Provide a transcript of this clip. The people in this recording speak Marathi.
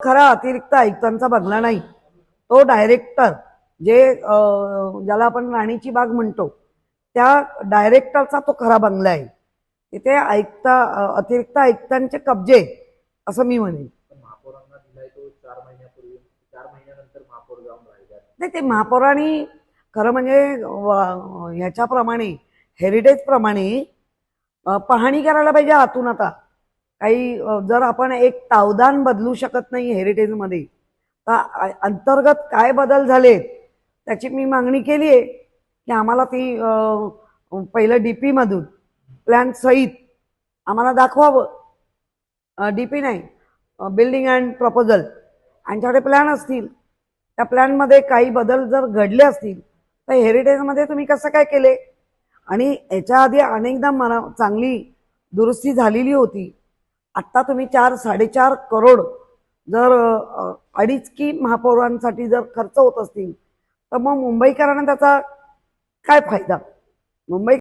खरा अतिरिक्त आयुक्तांचा बंगला नाही, तो डायरेक्टर जे ज्याला आपण राणीची बाग म्हणतो त्या डायरेक्टरचा तो खरा बंगला आहे. तिथे अतिरिक्त आयुक्तांचे कब्जे असं मी म्हणेन. महापौरांना दिलाय तो 4 महिन्यापूर्वी, 4 महिन्यानंतर महापौर जाऊन राहिला. नाही, ते महापौरांनी खरं म्हणजे ह्याच्याप्रमाणे हेरिटेज प्रमाणे पाहणी करायला पाहिजे आतून. आता काही जर आपण एक तावदान बदलू शकत नाही हेरिटेजमध्ये, तर अंतर्गत काय बदल झालेत त्याची मी मागणी केली आहे की आम्हाला ती पहिलं डीपी मधून प्लॅन सहित आम्हाला दाखवावं. डीपी नाही, बिल्डिंग अँड प्रपोजल, यांच्याकडे प्लॅन असतील, त्या प्लॅनमध्ये काही बदल जर घडले असतील तर हेरिटेजमध्ये तुम्ही कसं काय केले. आणि याच्या आधी अनेकदा मला चांगली दुरुस्ती झालेली होती. आत्ता तुम्ही 4-4.5 करोड जर अडीच की महापौरांसाठी जर खर्च होत असतील तर मग मुंबईकरांना त्याचा काय फायदा. मुंबई